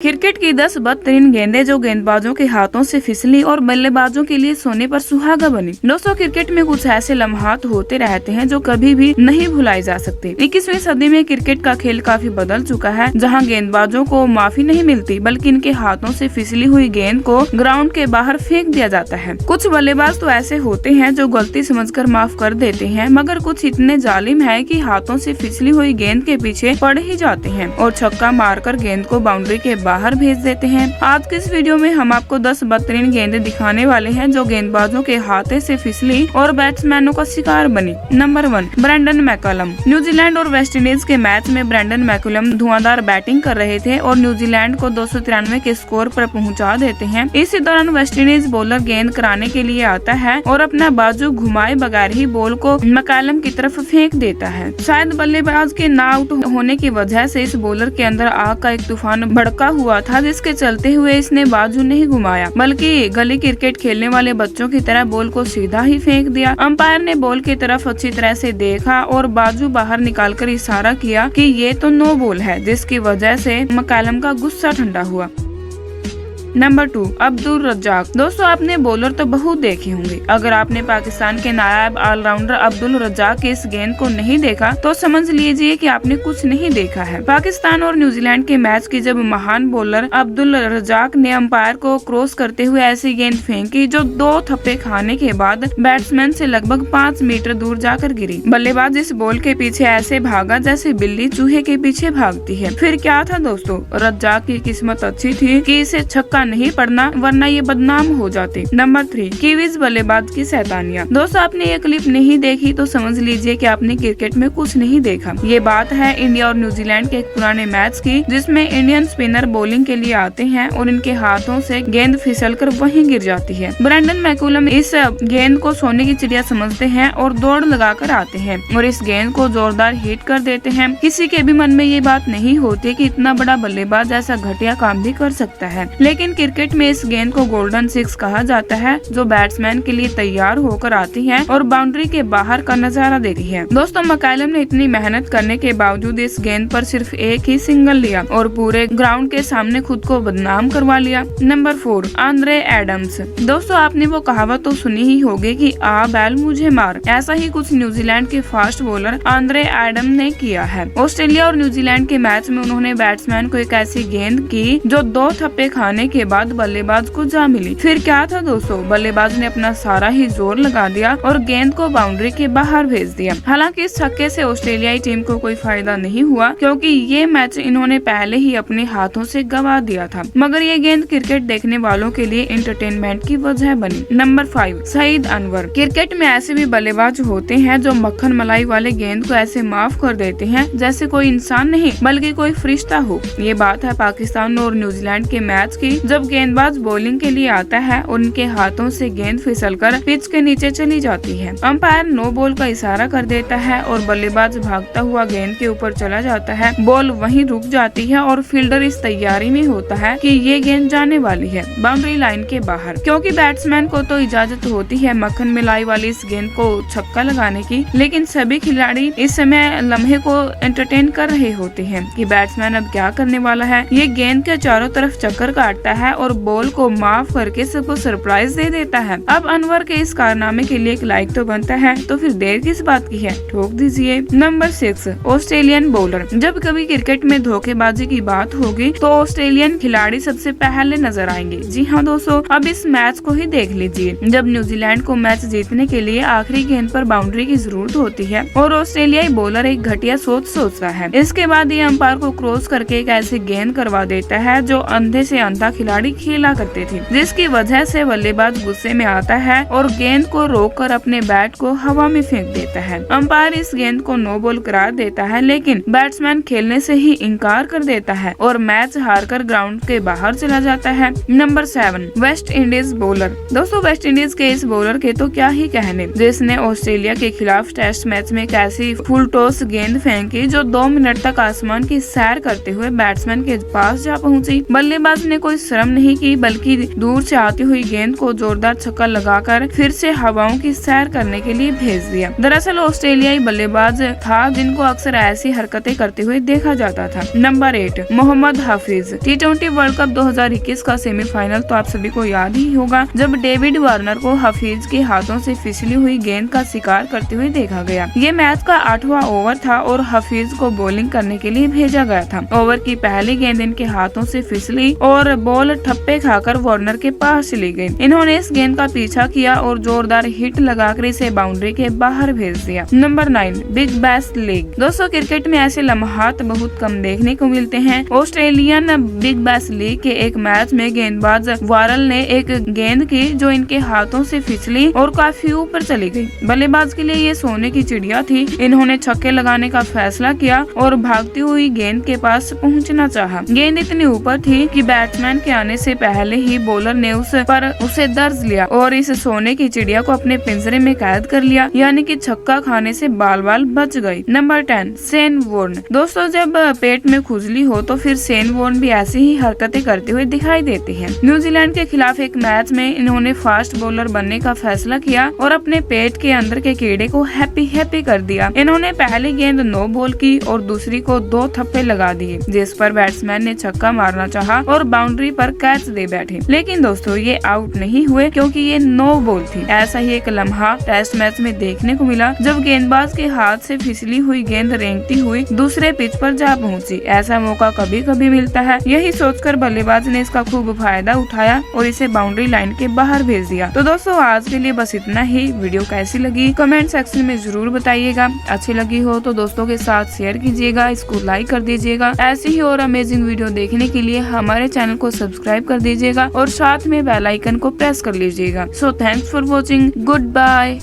Cricket की 10 बदतरीन गेंदें जो गेंदबाजों के हाथों से फिसली और बल्लेबाजों के लिए सोने पर सुहागा बनी। दोस्तों, क्रिकेट में कुछ ऐसे लम्हात होते रहते हैं जो कभी भी नहीं भुलाए जा सकते। 21वीं सदी में क्रिकेट का खेल काफी बदल चुका है, जहां गेंदबाजों को माफी नहीं मिलती बल्कि इनके हाथों से फिसली हुई गेंद को ग्राउंड के बाहर फेंक दिया जाता है। कुछ बल्लेबाज तो ऐसे होते हैं जो गलती समझकर माफ कर देते हैं, मगर कुछ इतने जालिम है कि हाथों से फिसली हुई गेंद के पीछे पड़ ही जाते हैं और छक्का मारकर गेंद को बाउंड्री के बाहर भेज देते हैं। आज के इस वीडियो में हम आपको 10 बदतरीन गेंदें दिखाने वाले हैं जो गेंदबाजों के हाथे से फिसली और बैट्समैनों का शिकार बनी। Number 1, Brendon McCullum. न्यूजीलैंड और वेस्टइंडीज के मैच में ब्रेंडन मैकलम धुआंधार बैटिंग कर रहे थे और न्यूजीलैंड को 293 के स्कोर पर पहुंचा देते हैं। इसी दौरान वेस्टइंडीज बॉलर गेंद कराने के लिए आता है और अपना बाजू घुमाए बगैर ही बॉल को मैकलम की तरफ फेंक देता है। शायद बल्लेबाज के ना आउट होने की वजह से इस बॉलर के अंदर आग का एक तूफान भड़का हुआ था, जिसके चलते हुए इसने बाजू नहीं घुमाया बल्कि गली क्रिकेट खेलने वाले बच्चों की तरह बॉल को सीधा ही फेंक दिया। अंपायर ने बॉल की तरफ अच्छी तरह से देखा और बाजू बाहर निकालकर इशारा किया कि ये तो नो बॉल है, जिसकी वजह से मैकलम का गुस्सा ठंडा हुआ। नंबर 2, अब्दुल रज्जाक। दोस्तों, आपने बॉलर तो बहुत देखे होंगे। अगर आपने पाकिस्तान के नायाब ऑलराउंडर अब्दुल रज्जाक के इस गेंद को नहीं देखा तो समझ लीजिए कि आपने कुछ नहीं देखा है। पाकिस्तान और न्यूजीलैंड के मैच की जब महान बॉलर अब्दुल रज्जाक ने अंपायर को क्रॉस करते हुए ऐसी गेंद फेंकी जो 2 थप्पे खाने के बाद बैट्समैन से लगभग 5 मीटर दूर जाकर गिरी। बल्लेबाज इस बॉल के पीछे ऐसे भागा जैसे बिल्ली चूहे के पीछे भागती है। फिर क्या था दोस्तों, रज्जाक की किस्मत अच्छी थी कि इसे छक्का नहीं पड़ना, वरना ये बदनाम हो जाते। नंबर 3, कीवीज बल्लेबाज की शैतानियां। दोस्तों, आपने ये क्लिप नहीं देखी तो समझ लीजिए कि आपने क्रिकेट में कुछ नहीं देखा। ये बात है इंडिया और न्यूजीलैंड के एक पुराने मैच की, जिसमें इंडियन स्पिनर बॉलिंग के लिए आते हैं और इनके हाथों से गेंद फिसलकर वहीं गिर जाती है। ब्रेंडन मैकुलम इस गेंद को सोने की चिड़िया समझते हैं और दौड़ लगाकर आते हैं और इस गेंद को जोरदार हिट कर देते हैं। किसी के भी मन में ये बात नहीं होती कि इतना बड़ा बल्लेबाज ऐसा घटिया काम भी कर सकता है, लेकिन क्रिकेट में इस गेंद को गोल्डन 6 कहा जाता है, जो बैट्समैन के लिए तैयार होकर आती है और बाउंड्री के बाहर का नजारा देती है। दोस्तों, मैकलम ने इतनी मेहनत करने के बावजूद इस गेंद पर सिर्फ एक ही सिंगल लिया और पूरे ग्राउंड के सामने खुद को बदनाम करवा लिया। Number 4, Andre Adams. दोस्तों, आपने वो कहावत तो सुनी ही होगी कि आ बैल मुझे मार। ऐसा ही कुछ न्यूजीलैंड के फास्ट बॉलर आंद्रे एडम ने किया है। ऑस्ट्रेलिया और न्यूजीलैंड के मैच में उन्होंने बैट्समैन को एक ऐसी गेंद की जो 2 थप्पे खाने के बाद बल्लेबाज को जा मिली। फिर क्या था दोस्तों, बल्लेबाज ने अपना सारा ही जोर लगा दिया और गेंद को बाउंड्री के बाहर भेज दिया। हालांकि इस छक्के से ऑस्ट्रेलियाई टीम को कोई फायदा नहीं हुआ, क्योंकि ये मैच इन्होंने पहले ही अपने हाथों से गंवा दिया था, मगर ये गेंद क्रिकेट देखने वालों के लिए एंटरटेनमेंट की वजह बनी। नंबर 5, सईद अनवर। क्रिकेट में ऐसे भी बल्लेबाज होते हैं जो मक्खन मलाई वाले गेंद को ऐसे माफ कर देते हैं जैसे कोई इंसान नहीं बल्कि कोई फरिश्ता हो। ये बात है पाकिस्तान और न्यूजीलैंड के मैच की, जब गेंदबाज बॉलिंग के लिए आता है और उनके हाथों से गेंद फिसलकर पिच के नीचे चली जाती है। अंपायर नो बॉल का इशारा कर देता है और बल्लेबाज भागता हुआ गेंद के ऊपर चला जाता है। बॉल वहीं रुक जाती है और फील्डर इस तैयारी में होता है कि ये गेंद जाने वाली है बाउंड्री लाइन के बाहर, क्योंकि बैट्समैन को तो इजाजत होती है मक्खन मिलाई वाली इस गेंद को छक्का लगाने की, लेकिन सभी खिलाड़ी इस समय लम्हे को एंटरटेन कर रहे होते हैं कि बैट्समैन अब क्या करने वाला है। ये गेंद के चारों तरफ चक्कर काटता है और बॉल को माफ करके सबको सरप्राइज दे देता है। अब अनवर के इस कारनामे के लिए एक लाइक तो बनता है, तो फिर देर किस बात की है, ठोक दीजिए। Number 6, Australian bowler. जब कभी क्रिकेट में धोखेबाजी की बात होगी तो ऑस्ट्रेलियन खिलाड़ी सबसे पहले नजर आएंगे। जी हाँ दोस्तों, अब इस मैच को ही देख लीजिए। जब न्यूजीलैंड को मैच जीतने के लिए आखिरी गेंद पर बाउंड्री की जरूरत होती है और ऑस्ट्रेलियाई बॉलर एक घटिया सोचता है, इसके बाद ये अंपायर को क्रॉस करके एक ऐसी गेंद करवा देता है जो अंधे से अंधा खिलाड़ी खेला करते थे, जिसकी वजह से बल्लेबाज गुस्से में आता है और गेंद को रोककर अपने बैट को हवा में फेंक देता है। अंपायर इस गेंद को नो बॉल करार देता है, लेकिन बैट्समैन खेलने से ही इनकार कर देता है और मैच हारकर ग्राउंड के बाहर चला जाता है। Number 7, West Indies bowler. दोस्तों, वेस्ट इंडीज के इस बॉलर के तो क्या ही कहने, जिसने ऑस्ट्रेलिया के खिलाफ टेस्ट मैच में एक ऐसी फुल टॉस गेंद फेंकी जो 2 मिनट तक आसमान की सैर करते हुए बैट्समैन के पास जा पहुंची। बल्लेबाज ने कोई शर्म नहीं की, बल्कि दूर से आती हुई गेंद को जोरदार छक्का लगाकर फिर से हवाओं की सैर करने के लिए भेज दिया। दरअसल ऑस्ट्रेलियाई बल्लेबाज था जिनको अक्सर ऐसी हरकतें करते हुए देखा जाता था। Number 8 Mohammad Hafeez. T20 world cup 2021 का सेमीफाइनल तो आप सभी को याद ही होगा, जब डेविड वार्नर को हफीज के हाथों से फिसली हुई गेंद का शिकार करते हुए देखा गया। ये मैच का 8वां ओवर था और हफीज को बॉलिंग करने के लिए भेजा गया था। ओवर की पहली गेंद इनके हाथों से फिसली और बॉल ठप्पे खाकर वार्नर के पास चली गई। इन्होंने इस गेंद का पीछा किया और जोरदार हिट लगाकर इसे बाउंड्री के बाहर भेज दिया। Number 9 big bash league. दोस्तों क्रिकेट में ऐसे लम्हात बहुत कम देखने को मिलते हैं। ऑस्ट्रेलियन बिग बैश लीग के एक मैच में गेंदबाज वारल ने एक गेंद की जो इनके हाथों से फिसली और काफी ऊपर चली गई। बल्लेबाज के लिए ये सोने की चिड़िया थी। इन्होंने छक्के लगाने का फैसला किया और भागती हुई गेंद के पास पहुंचना चाहा। गेंद इतनी ऊपर थी कि बैट्समैन के आने से पहले ही बॉलर ने उसे दर्ज लिया और इस सोने की चिड़िया को अपने पिंजरे में कैद कर लिया, यानी कि छक्का खाने से बाल बाल बच गई। Number 10 Shane Warne. दोस्तों जब पेट में खुजली हो तो फिर शेन वॉर्न भी ऐसी ही हरकतें करते हुए दिखाई देती हैं। न्यूजीलैंड के खिलाफ एक मैच में इन्होंने फास्ट बॉलर बनने का फैसला किया और अपने पेट के अंदर के कीड़े को हैप्पी कर दिया। इन्होंने पहली गेंद 9 बॉल की और दूसरी को 2 थप्पे लगा दिए, जिस पर बैट्समैन ने छक्का मारना चाहा और बाउंड्री पर कैच दे बैठे। लेकिन दोस्तों ये आउट नहीं हुए क्योंकि ये 9 बॉल थी। ऐसा ही एक लम्हा टेस्ट मैच में देखने को मिला जब गेंदबाज के हाथ से फिसली हुई गेंद रेंगती हुई दूसरे पिच पर जा पहुंची। ऐसा मौका कभी कभी मिलता है। यही सोचकर बल्लेबाज ने इसका खूब फायदा उठाया और इसे बाउंड्री लाइन के बाहर भेज दिया। तो दोस्तों आज के लिए बस इतना ही। वीडियो कैसी लगी कमेंट सेक्शन में जरूर बताइएगा। अच्छी लगी हो तो दोस्तों के साथ शेयर कीजिएगा, इसको लाइक कर दीजिएगा। ऐसी ही और अमेजिंग वीडियो देखने के लिए हमारे चैनल को सब्सक्राइब कर दीजिएगा और साथ में बेल आइकन को प्रेस कर लीजिएगा। So thanks for watching. Good bye.